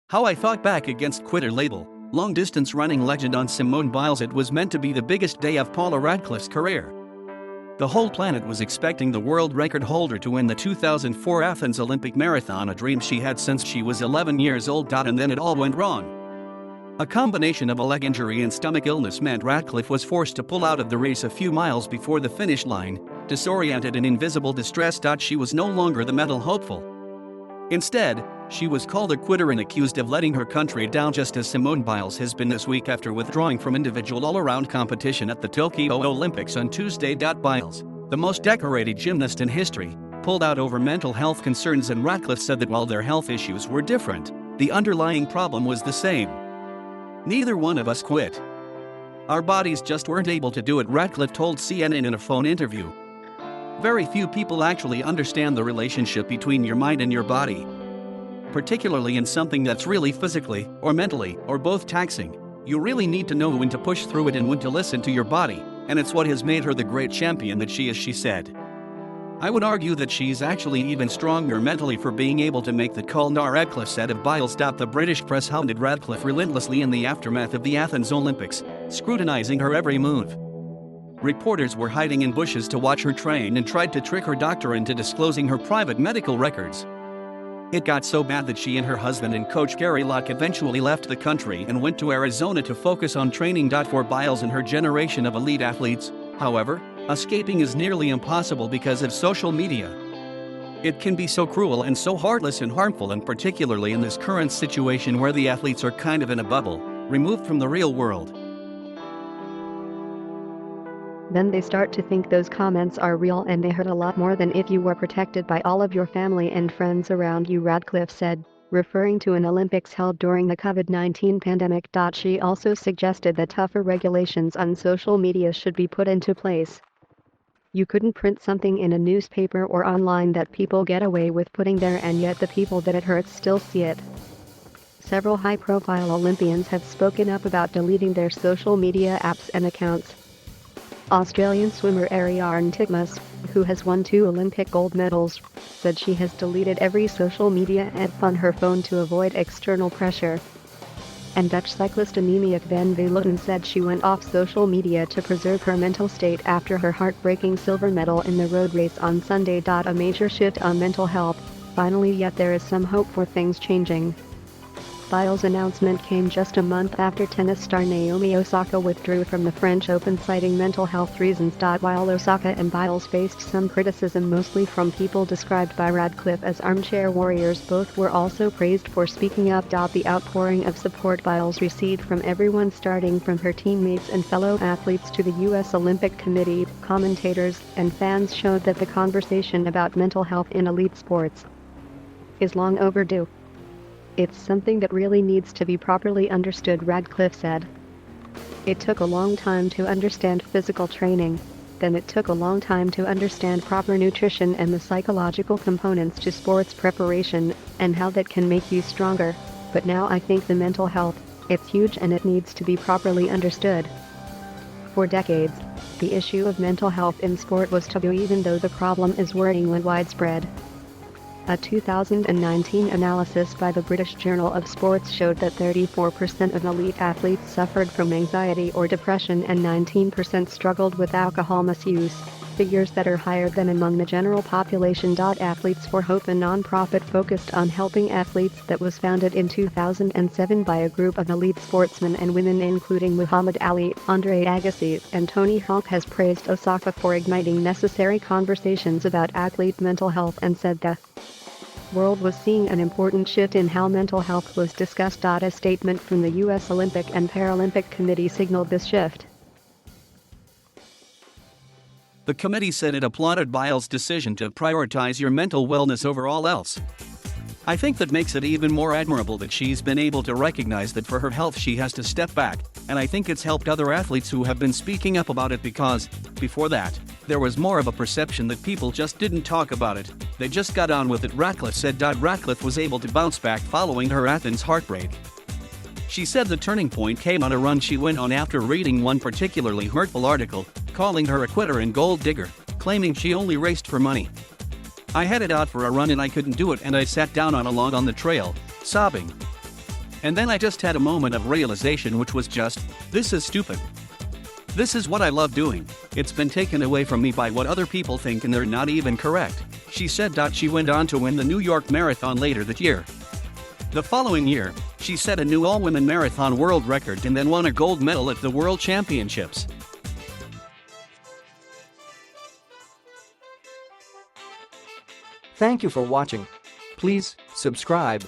How I fought back against quitter label. Long-distance running legend on Simone Biles. It was meant to be the biggest day of Paula Radcliffe's career. The whole planet was expecting the world record holder to win the 2004 Athens Olympic marathon, a dream she had since she was 11 years old. And then it all went wrong. A combination of a leg injury and stomach illness meant Radcliffe was forced to pull out of the race a few miles before the finish line. Disoriented and invisible, distress.She was no longer the medal hopeful. Instead, she was called a quitter and accused of letting her country down, just as Simone Biles has been this week after withdrawing from individual all-around competition at the Tokyo Olympics on Tuesday.Biles, the most decorated gymnast in history, pulled out over mental health concerns, and Radcliffe said that while their health issues were different, the underlying problem was the same. "Neither one of us quit. Our bodies just weren't able to do it," Radcliffe told CNN in a phone interview. Very few people actually understand the relationship between your mind and your body, particularly in something that's really physically, or mentally, or both taxing. You really need to know when to push through it and when to listen to your body, and it's what has made her the great champion that she is, she said. "I would argue that she's actually even stronger mentally for being able to make that call," Radcliffe said of Biles. The British press hounded Radcliffe relentlessly in the aftermath of the Athens Olympics, scrutinizing her every move. Reporters were hiding in bushes to watch her train and tried to trick her doctor into disclosing her private medical records. It got so bad that she and her husband and coach Gary Locke eventually left the country and went to Arizona to focus on training. For Biles and her generation of elite athletes, however, escaping is nearly impossible because of social media. It can be so cruel and so heartless and harmful, and particularly in this current situation where the athletes are kind of in a bubble, removed from the real world. Then they start to think those comments are real, and they hurt a lot more than if you were protected by all of your family and friends around you, Radcliffe said, referring to an Olympics held during the COVID-19 pandemic. She also suggested that tougher regulations on social media should be put into place. You couldn't print something in a newspaper or online that people get away with putting there, and yet the people that it hurts still see it. Several high-profile Olympians have spoken up about deleting their social media apps and accounts. Australian swimmer Ariarne Titmus, who has won 2 Olympic gold medals, said she has deleted every social media app on her phone to avoid external pressure. And Dutch cyclist Annemiek van Vleuten said she went off social media to preserve her mental state after her heartbreaking silver medal in the road race on Sunday. A major shift on mental health, finally, yet there is some hope for things changing. Biles' announcement came just a month after tennis star Naomi Osaka withdrew from the French Open citing mental health reasons. While Osaka and Biles faced some criticism, mostly from people described by Radcliffe as armchair warriors, both were also praised for speaking up. The outpouring of support Biles received from everyone, starting from her teammates and fellow athletes to the U.S. Olympic Committee, commentators, and fans, showed that the conversation about mental health in elite sports is long overdue. "It's something that really needs to be properly understood," Radcliffe said. "It took a long time to understand physical training, then it took a long time to understand proper nutrition and the psychological components to sports preparation, and how that can make you stronger, but now I think the mental health, it's huge and it needs to be properly understood." For decades, the issue of mental health in sport was taboo, even though the problem is worrying and widespread. A 2019 analysis by the British Journal of Sports showed that 34% of elite athletes suffered from anxiety or depression and 19% struggled with alcohol misuse, figures that are higher than among the general population. Athletes for Hope, a non-profit focused on helping athletes that was founded in 2007 by a group of elite sportsmen and women including Muhammad Ali, Andre Agassi, and Tony Hawk, has praised Osaka for igniting necessary conversations about athlete mental health and said the world was seeing an important shift in how mental health was discussed. A statement from the U.S. Olympic and Paralympic Committee signaled this shift. The committee said it applauded Biles' decision to prioritize your mental wellness over all else. "I think that makes it even more admirable that she's been able to recognize that for her health she has to step back, and I think it's helped other athletes who have been speaking up about it, because, before that, there was more of a perception that people just didn't talk about it, they just got on with it," Radcliffe said. Radcliffe was able to bounce back following her Athens heartbreak. She said the turning point came on a run she went on after reading one particularly hurtful article, calling her a quitter and gold digger, claiming she only raced for money. "I headed out for a run and I couldn't do it, and I sat down on a log on the trail, sobbing. And then I just had a moment of realization, which was just, this is stupid. This is what I love doing. It's been taken away from me by what other people think, and they're not even correct," she said. She went on to win the New York Marathon later that year. The following year, she set a new all-women marathon world record and then won a gold medal at the World Championships. Thank you for watching. Please subscribe